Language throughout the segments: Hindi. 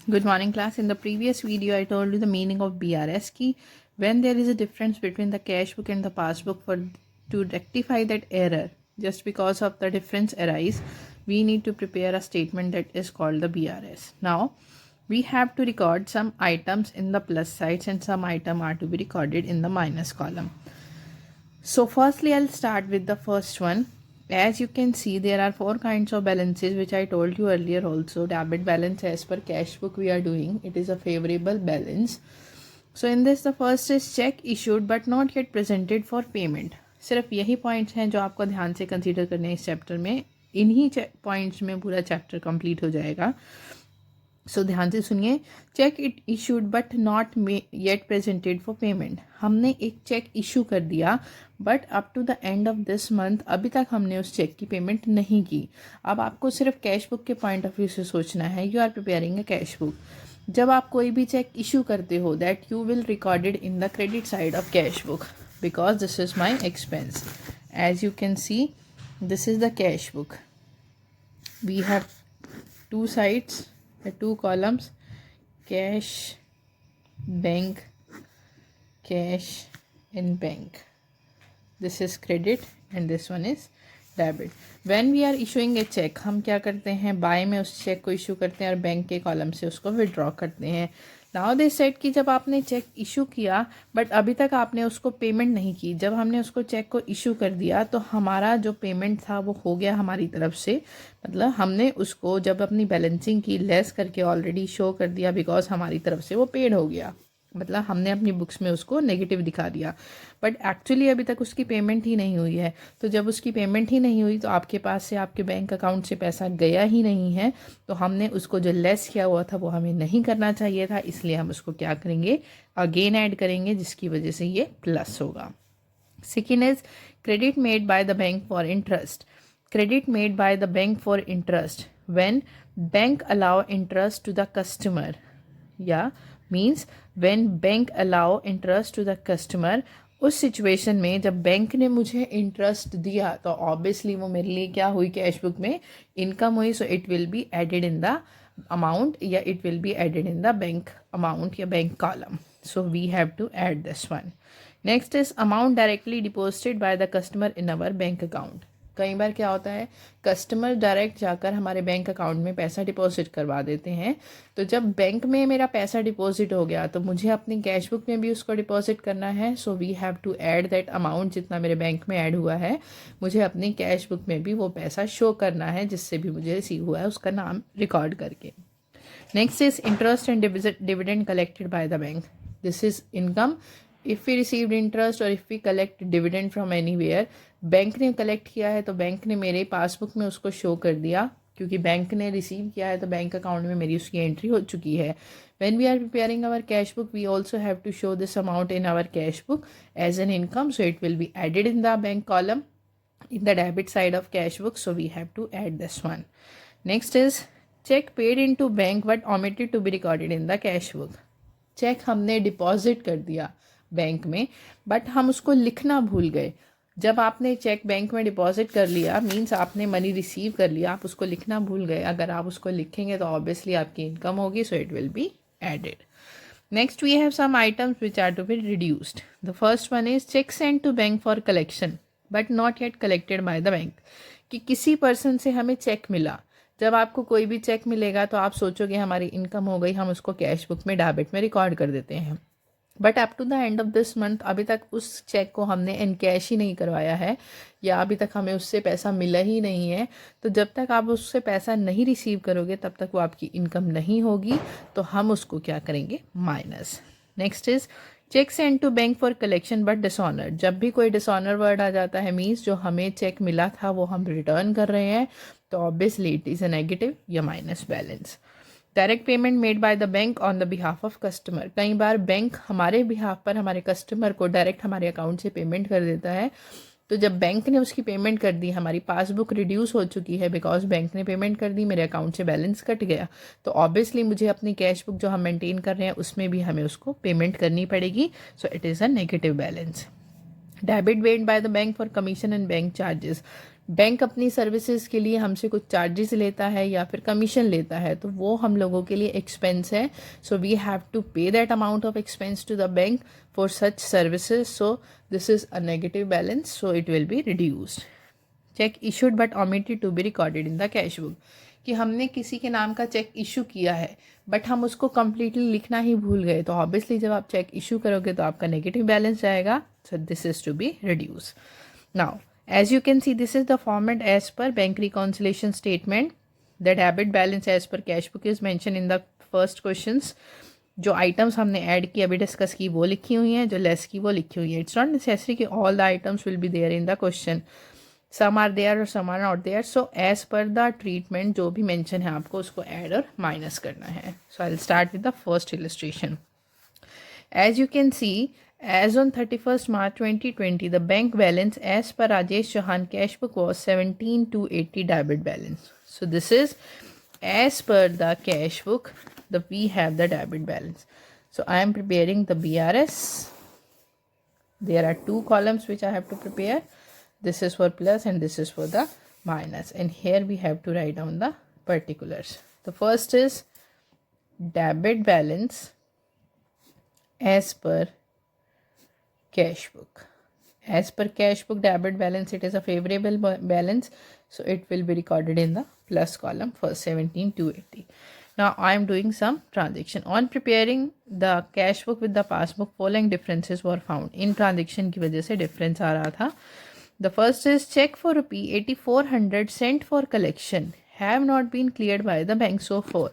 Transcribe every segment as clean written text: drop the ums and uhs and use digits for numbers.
Good morning class. In the previous video I told you the meaning of BRS key. When there is a difference between the cash book and the passbook, for to rectify that error, just because of the difference arise, we need to prepare a statement that is called the BRS. Now we have to record some items in the plus sides and some item are to be recorded in the minus column. So firstly I'll start with the first one. As you can see, there are four kinds of balances which I told you earlier also. Debit balance as per cash book we are doing, it is a favorable balance. So in this the first is check issued but not yet presented for payment. सिर्फ यही पॉइंट्स हैं जो आपको ध्यान से कंसीडर करने हैं इस चैप्टर में. इन्हीं पॉइंट्स में पूरा चैप्टर कंप्लीट हो जाएगा. सो ध्यान से सुनिए. Cheque it issued but not yet presented for payment. हमने एक चेक इशू कर दिया but up to the end of this month अभी तक हमने उस चेक की पेमेंट नहीं की. अब आपको सिर्फ कैश बुक के पॉइंट ऑफ व्यू से सोचना है. You are preparing a cash book. जब आप कोई भी चेक इशू करते हो that you will recorded in the credit side of cash book because this is my expense. As you can see this is the cash book. We have two sides, two columns, cash, bank, cash and bank. This is credit and this one is debit. When we are issuing a check, हम क्या करते हैं, बाय में उस चेक को इशू करते हैं और बैंक के कॉलम से उसको विड्रॉ करते हैं. नाउ दे सेड कि जब आपने चेक इशू किया बट अभी तक आपने उसको पेमेंट नहीं की. जब हमने उसको चेक को इशू कर दिया तो हमारा जो पेमेंट था वो हो गया हमारी तरफ से. मतलब हमने उसको जब अपनी बैलेंसिंग की लेस करके ऑलरेडी शो कर दिया बिकॉज हमारी तरफ से वो पेड हो गया. मतलब हमने अपनी बुक्स में उसको नेगेटिव दिखा दिया बट एक्चुअली अभी तक उसकी पेमेंट ही नहीं हुई है. तो जब उसकी पेमेंट ही नहीं हुई तो आपके पास से आपके बैंक अकाउंट से पैसा गया ही नहीं है. तो हमने उसको जो लेस किया हुआ था वो हमें नहीं करना चाहिए था, इसलिए हम उसको क्या करेंगे, अगेन ऐड करेंगे जिसकी वजह से ये प्लस होगा. Second is credit made by the bank for interest. Credit made by the bank for interest when bank allow interest to the customer. या means when bank allow interest to the customer. उस सिचुएशन में जब बैंक ने मुझे इंटरेस्ट दिया तो ऑब्वियसली वो मेरे लिए क्या हुई, कैश बुक में इनकम हुई. So it will be added in the amount या it will be added in the bank amount या bank column. So we have to add this one. Next is amount directly deposited by the customer in our bank account. कई बार क्या होता है, कस्टमर डायरेक्ट जाकर हमारे बैंक अकाउंट में पैसा डिपॉजिट करवा देते हैं. तो जब बैंक में मेरा पैसा डिपॉजिट हो गया तो मुझे अपनी कैश बुक में भी उसको डिपॉजिट करना है. So we have to add that amount जितना मेरे बैंक में ऐड हुआ है मुझे अपनी कैश बुक में भी वो पैसा शो करना है जिससे भी मुझे रिसीव हुआ है उसका नाम रिकॉर्ड करके. Next is interest and dividend collected by the bank. This is income. If we received interest और if we collect dividend from anywhere. Bank ने कलेक्ट किया है तो बैंक ने मेरे पासबुक में उसको शो कर दिया क्योंकि बैंक ने रिसीव किया है तो बैंक अकाउंट में मेरी उसकी एंट्री हो चुकी है. When we are preparing our cash book we also have to show this amount in our cash book as an income. So it will be added in the bank column in the debit side of cash book. So we have to add this one. Next is check paid into bank but omitted to be recorded in the cash book. Cheque हमने डिपॉजिट कर दिया बैंक में बट हम उसको लिखना भूल गए. जब आपने चेक बैंक में डिपॉजिट कर लिया मींस आपने मनी रिसीव कर लिया, आप उसको लिखना भूल गए. अगर आप उसको लिखेंगे तो ऑब्वियसली आपकी इनकम होगी. So it will be added. Next we have some items which are to be reduced. The first one is check sent to bank for collection but not yet collected by the bank. कि किसी पर्सन से हमें चेक मिला. जब आपको कोई भी चेक मिलेगा तो आप सोचोगे हमारी इनकम हो गई, हम उसको कैश बुक में डेबिट में रिकॉर्ड कर देते हैं. But up to the end of this month अभी तक उस चेक को हमने इनकैश ही नहीं करवाया है या अभी तक हमें उससे पैसा मिला ही नहीं है. तो जब तक आप उससे पैसा नहीं रिसीव करोगे तब तक वो आपकी इनकम नहीं होगी. तो हम उसको क्या करेंगे, minus. Next is cheque send to bank for collection but dishonour. जब भी कोई डिसऑनर वर्ड आ जाता है मीन्स जो हमें चेक मिला था वो हम रिटर्न कर रहे हैं तो obviously it is a negative या minus balance. Direct payment made by the bank on the behalf of customer. कई बार बैंक हमारे बिहाफ पर हमारे कस्टमर को डायरेक्ट हमारे अकाउंट से पेमेंट कर देता है. तो जब बैंक ने उसकी पेमेंट कर दी, हमारी पासबुक रिड्यूस हो चुकी है बिकॉज बैंक ने पेमेंट कर दी, मेरे अकाउंट से बैलेंस कट गया. तो ऑब्वियसली मुझे अपनी कैश बुक जो हम मेंटेन कर रहे हैं उसमें भी हमें उसको पेमेंट करनी पड़ेगी. सो it is a negative balance. Debit paid by the bank for commission and bank charges. Bank अपनी सर्विसेज के लिए हमसे कुछ चार्जेस लेता है या फिर कमीशन लेता है, तो वो हम लोगों के लिए एक्सपेंस है. So we have to pay that amount of expense to the bank for such services. So this is a negative balance, so it will be reduced. Cheque issued but omitted to be recorded in the cash book. कि हमने किसी के नाम का चेक इशू किया है बट हम उसको कम्प्लीटली लिखना ही भूल गए, तो ऑब्वियसली जब आप चेक इशू करोगे तो आपका नेगेटिव बैलेंस जाएगा. So this is to be reduce. Now as you can see, this is the format as per bank reconciliation statement. The debit balance as per cash book is mentioned in the first questions. जो आइटम्स हमने ऐड की अभी डिस्कस की वो लिखी हुई हैं, जो लेस की वो लिखी हुई है. इट्स नॉट नेसेसरी कि all the items will be there in the question. Some are there और some are not there. So as per the treatment जो भी मेंशन है आपको उसको ऐड और माइनस करना है. So I will start with the first illustration. As you can see, as on 31st March 2020, the bank balance as per Rajesh Chauhan cash book was 17,280 debit balance. So this is as per the cash book, we have the debit balance. So I am preparing the BRS. There are two columns which I have to prepare. This is for plus and this is for the minus. And here we have to write down the particulars. The first is debit balance as per cash book. As per cash book debit balance, it is a favorable balance, so it will be recorded in the plus column for 17,280. Now I am doing some transaction. On preparing the cash book with the passbook, following differences were found. In transaction की वजह से difference आ रहा था. The first is check for ₹8,400 sent for collection have not been cleared by the bank so far.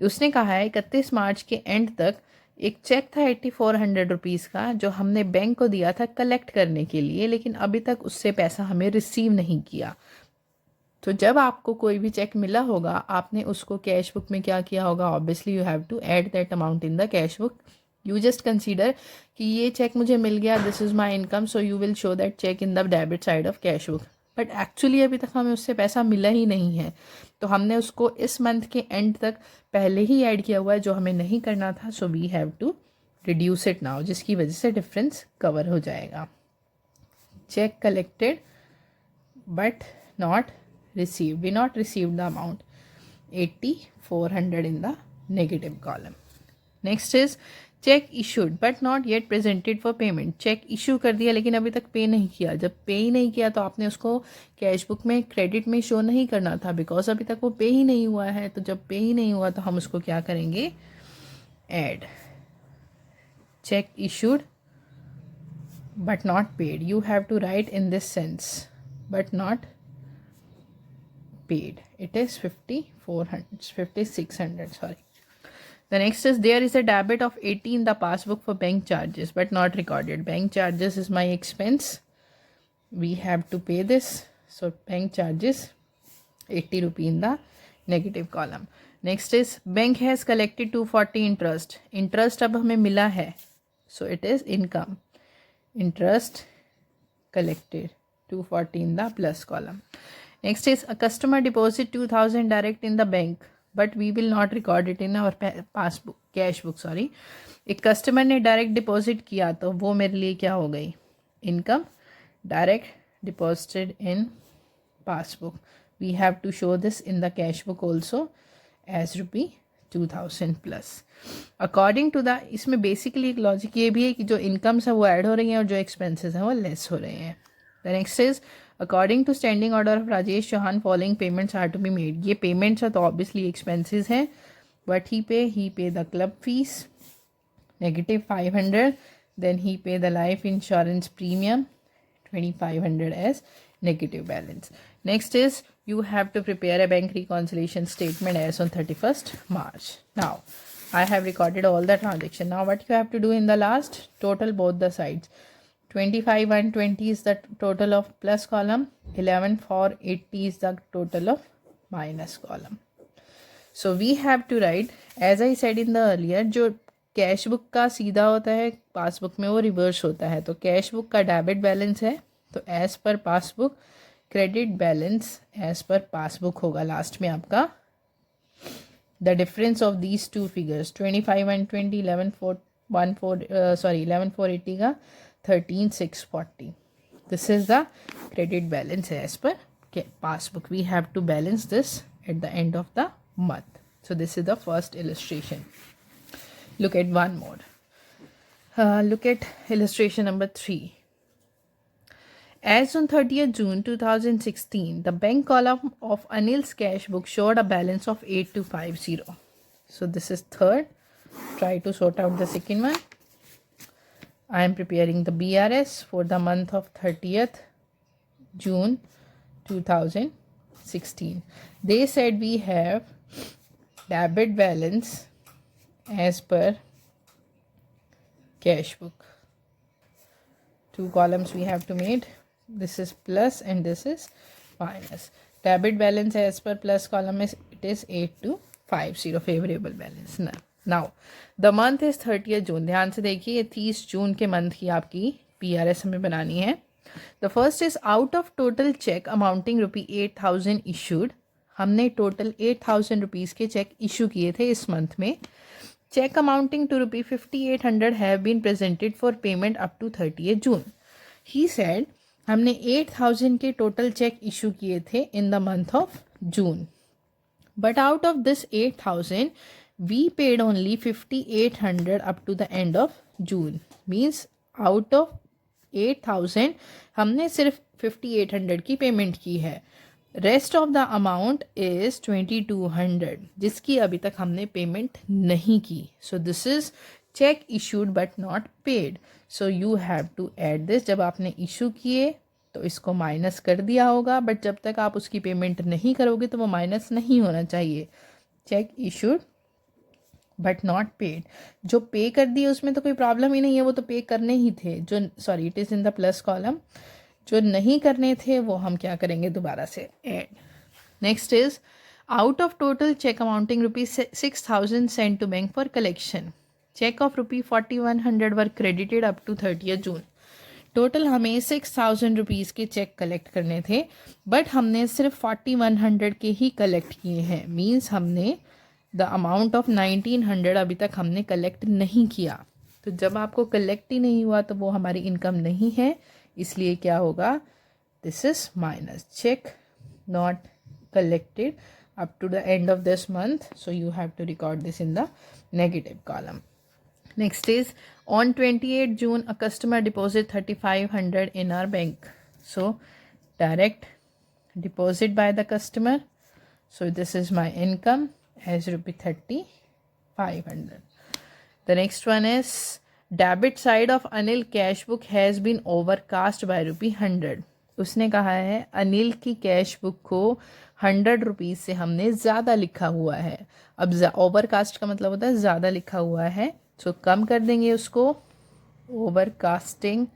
उसने कहा है 31 मार्च के एंड तक एक चेक था 8,400 रुपीज़ का जो हमने बैंक को दिया था कलेक्ट करने के लिए, लेकिन अभी तक उससे पैसा हमें रिसीव नहीं किया. तो जब आपको कोई भी चेक मिला होगा आपने उसको कैश बुक में क्या किया होगा, obviously you have to add that amount in the cash book. You just consider कि ये चेक मुझे मिल गया, this is my income, so you will show that cheque in the debit side of cash book. But actually अभी तक हमें उससे पैसा मिला ही नहीं है, तो हमने उसको इस मंथ के एंड तक पहले ही ऐड किया हुआ है जो हमें नहीं करना था. So we have to reduce it now, जिसकी वजह से डिफरेंस कवर हो जाएगा. Cheque collected but not received, we not received the amount 8,400 in the negative column. Next is check issued but not yet presented for payment. Cheque issue कर दिया लेकिन अभी तक पे नहीं किया. जब पे ही नहीं किया तो आपने उसको कैश बुक में क्रेडिट में शो नहीं करना था, बिकॉज अभी तक वो पे ही नहीं हुआ है. तो जब पे ही नहीं हुआ तो हम उसको क्या करेंगे, add. Cheque issued but not paid. You have to write in this sense, but not paid. It is 5,600, sorry. The next is there is a debit of 80 in the passbook for bank charges but not recorded. Bank charges is my expense, we have to pay this. So bank charges 80 rupee in the negative column. Next is bank has collected 240 interest. Interest अब हमें मिला है, so it is income. Interest collected 240 in the plus column. Next is a customer deposit 2,000 direct in the bank but we will not record it in our passbook, cash book, sorry. एक कस्टमर ने डायरेक्ट डिपॉजिट किया तो वो मेरे लिए क्या हो गई, income. Direct deposited in passbook, we have to show this in the cash book also as ₹2,000 plus. According to the, इसमें बेसिकली एक लॉजिक ये भी है कि जो इनकम्स है वो ऐड हो रही हैं और जो एक्सपेंसेस हैं वो लेस हो रहे हैं. The next is according to standing order of Rajesh Chauhan following payments are to be made. ये payments है तो obviously expenses हैं. What he pay the club fees -500. Then he pay the life insurance premium 2,500 as negative balance. Next is you have to prepare a bank reconciliation statement as on 31st March. Now I have recorded all the transaction. Now what you have to do in the last, total both the sides. 25 and 20 is the total of plus column, 11 for 80 is the total of minus column. So we have to write, as I said in the earlier, जो कैश बुक का सीधा होता है पासबुक में वो रिवर्स होता है. तो कैश बुक का डेबिट बैलेंस है तो एज पर पासबुक, क्रेडिट बैलेंस एज पर पासबुक होगा लास्ट में आपका. The difference of these two figures 25 and 20, 11,480 का 13,640. This is the credit balance as per passbook. We have to balance this at the end of the month. So this is the first illustration. Look at one more. Look at illustration number 3. As on 30th June 2016, the bank column of Anil's cash book showed a balance of 8250. So this is third. Try to sort out the second one. I am preparing the BRS for the month of 30th June 2016. They said we have debit balance as per cash book. 2 columns we have to make. This is plus and this is minus. Debit balance as per plus column is, it is 8250 favorable balance. Now the month is 30th June. ध्यान से देखिए, ये 30 जून के मंथ की आपकी PRS हमें बनानी है. The first is out of total check amounting ₹8,000 issued. हमने टोटल 8,000 रुपीज़ के चेक इशू किए थे इस मंथ में. Check amounting to ₹5,800 have been presented for payment up to 30th June. He said हमने 8,000 के टोटल चेक इशू किए थे in the month of June. But out of this 8,000, we paid only 5,800 up to the end of June. Means out of 8,000 हमने सिर्फ 5,800 की पेमेंट की है. Rest of the amount is 2,200 जिसकी अभी तक हमने पेमेंट नहीं की. So this is cheque issued but not paid. So you have to add this. जब आपने इशू किए तो इसको माइनस कर दिया होगा, बट जब तक आप उसकी पेमेंट नहीं करोगे तो वो माइनस नहीं होना चाहिए. Check issued but not paid. जो पे कर दिए उसमें तो कोई प्रॉब्लम ही नहीं है, वो तो पे करने ही थे. जो sorry it is in the plus column. जो नहीं करने थे वो हम क्या करेंगे, दोबारा से add. Next is out of total cheque amounting ₹6,000 send to bank for collection. Cheque of ₹4,100 were credited up to 30th June. Total हमें 6,000 रुपीज़ के चेक कलेक्ट करने थे, बट हमने सिर्फ 4,100 के ही कलेक्ट किए हैं. मीन्स हमने द अमाउंट ऑफ 1,900 अभी तक हमने कलेक्ट नहीं किया. तो जब आपको कलेक्ट ही नहीं हुआ तो वो हमारी इनकम नहीं है, इसलिए क्या होगा, this is minus. Cheque not collected up to the end of this month. So you have to record this in the negative column. Next is on 28th June, a customer deposit 3,500 in our bank. So direct deposit by the customer. So this is my income as ₹3,500. The next one is debit side of Anil cash book has been overcast by ₹100. उसने कहा है अनिल की कैश बुक को 100 रुपीज़ से हमने ज़्यादा लिखा हुआ है. अब ओवरकास्ट का मतलब होता है ज़्यादा लिखा हुआ है. सो कम कर देंगे उसको. Overcasting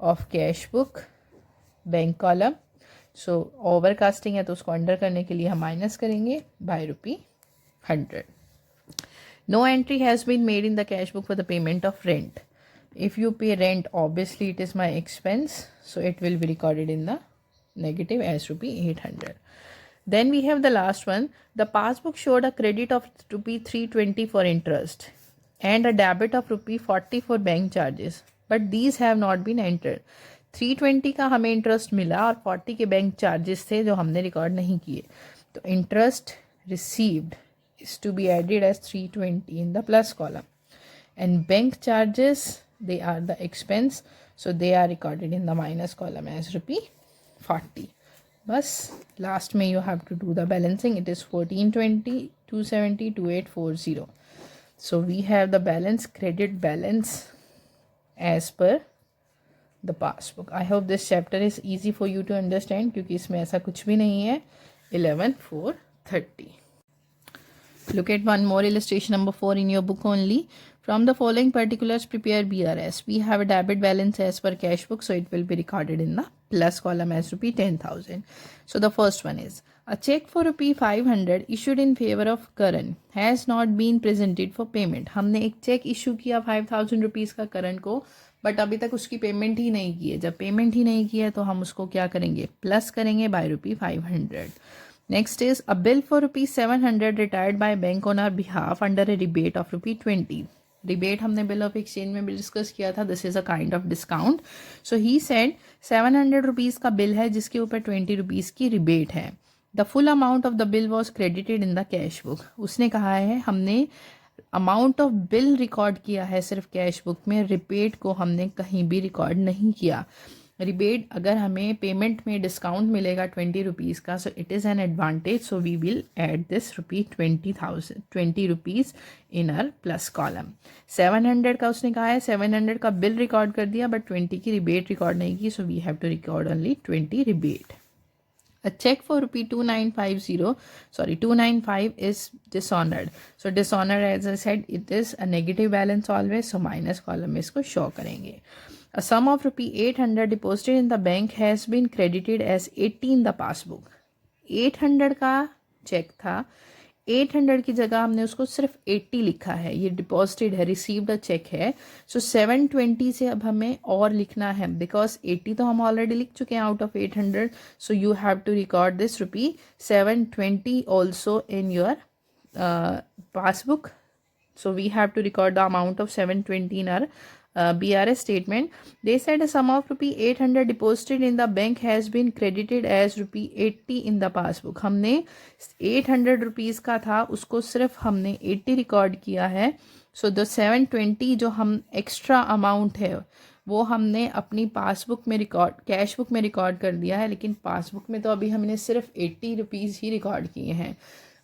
of cash book bank column. So overcasting है तो उसको अंडर करने के लिए हम माइनस करेंगे by ₹100. No entry has been made in the cash book for the payment of rent. If you pay rent, obviously it is my expense, so it will be recorded in the negative as ₹800. Then we have the last one. The passbook showed a credit of ₹320 for interest and a debit of ₹40 for bank charges, but these have not been entered. 320 का हमें इंटरेस्ट मिला और 40 के बैंक चार्जेस थे जो हमने रिकॉर्ड नहीं किए. तो interest received is to be added as 320 in the plus column, and bank charges, they are the expense, so they are recorded in the minus column as ₹40. बस लास्ट में you have to do the balancing. It is 1420, 270, 2840. So we have the balance, credit balance as per the passbook. I hope this chapter is easy for you to understand क्योंकि इसमें ऐसा कुछ भी नहीं है. 11/4/30. Look at one more illustration number 4 in your book only. From the following particulars, prepare BRS. We have a debit balance as per cash book, so it will be recorded in the plus column as ₹10,000. So the first one is a check for ₹500 issued in favor of Karan has not been presented for payment. हमने एक चेक इशू किया 5,000 रुपीज़ का करण को, बट अभी तक उसकी पेमेंट ही नहीं की है. जब पेमेंट ही नहीं की है तो हम उसको क्या करेंगे, प्लस करेंगे bye ₹500. Next is a bill for ₹700 retired by bank on our behalf under a rebate of ₹20. Rebate हमने बिल ऑफ एक्सचेंज में भी डिस्कस किया था, this is a kind of discount. So he said 700 rupees का बिल है जिसके ऊपर 20 रुपीज़ की रिबेट है. The full amount of the bill was credited in the cash book. उसने कहा है हमने अमाउंट ऑफ बिल रिकॉर्ड किया है सिर्फ कैश बुक में, रिबेट को हमने कहीं भी रिकॉर्ड नहीं किया. रिबेट अगर हमें पेमेंट में डिस्काउंट मिलेगा 20 रुपीज़ का, so it is an advantage, so we will add this ₹20 rupees in our plus column. 700 का उसने कहा है, 700 का बिल रिकॉर्ड कर दिया बट 20 की रिबेट रिकॉर्ड नहीं की, so we have to record only 20 rebate. A check for ₹2950 is dishonored. So dishonored, as I said, it is a negative balance always. So minus column में इसको show करेंगे. A sum of ₹800 deposited in the bank has been credited as 80 in the passbook. 800 का चेक था, 800 की जगह हमने उसको सिर्फ 80 लिखा है. ये डिपॉजिटेड है, रिसीव्ड अ चेक है. सो 720 से अब हमें और लिखना है बिकॉज 80 तो हम ऑलरेडी लिख चुके हैं out of 800. So you have to record this ₹720 also in your passbook. So we have to record the amount of 720 in our BRS statement. They said a sum of ₹800 deposited in the bank has been credited as ₹80 in the passbook. हमने 800 रुपीज़ का था उसको सिर्फ हमने 80 रिकॉर्ड किया है. सो द 720 जो हम एक्स्ट्रा अमाउंट है वो हमने अपनी पासबुक में रिकॉर्ड, कैश बुक में रिकॉर्ड कर दिया है, लेकिन पासबुक में तो अभी हमने सिर्फ 80 रुपीज़ ही रिकॉर्ड किए हैं.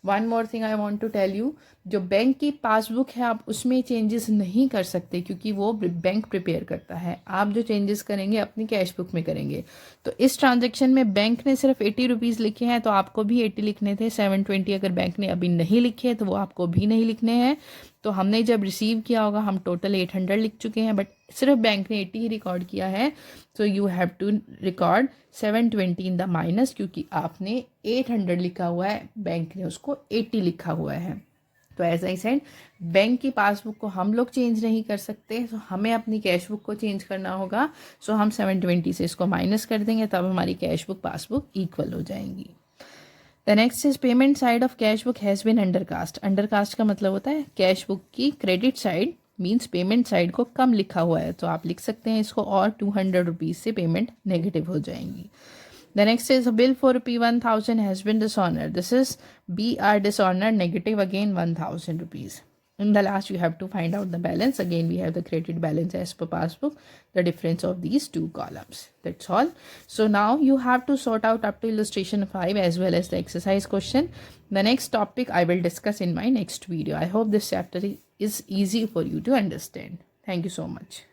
One more thing I want to tell you, जो बैंक की पासबुक है आप उसमें चेंजेस नहीं कर सकते क्योंकि वो बैंक प्रिपेयर करता है. आप जो चेंजेस करेंगे अपनी कैश बुक में करेंगे. तो इस ट्रांजैक्शन में बैंक ने सिर्फ 80 रुपीज़ लिखे हैं तो आपको भी 80 लिखने थे. 720 अगर बैंक ने अभी नहीं लिखे तो वो आपको भी नहीं लिखने हैं. तो हमने जब रिसीव किया होगा हम टोटल 800 लिख चुके हैं बट सिर्फ बैंक ने 80 ही रिकॉर्ड किया है. So you have to record 720 in the minus क्योंकि आपने 800 लिखा हुआ है, बैंक ने उसको 80 लिखा हुआ है. तो एज आई सेड, बैंक की पासबुक को हम लोग चेंज नहीं कर सकते, तो हमें अपनी कैश बुक को चेंज करना होगा. सो हम 720 से इसको माइनस कर देंगे तब हमारी कैश बुक पासबुक इक्वल हो जाएंगी. The next is payment side of cash book has been undercast. Undercast का मतलब होता है कैश बुक की credit side means payment side को कम लिखा हुआ है, तो आप लिख सकते हैं इसको और 200 रुपीज़ से पेमेंट नेगेटिव हो जाएंगी. The next is a bill for ₹1,000 has been dishonored. This is BR dishonored, negative again 1,000 rupees. In the last, you have to find out the balance. Again, we have the credit balance as per passbook, the difference of these two columns. That's all. So now you have to sort out up to illustration 5 as well as the exercise question. The next topic I will discuss in my next video. I hope this chapter is easy for you to understand. Thank you so much.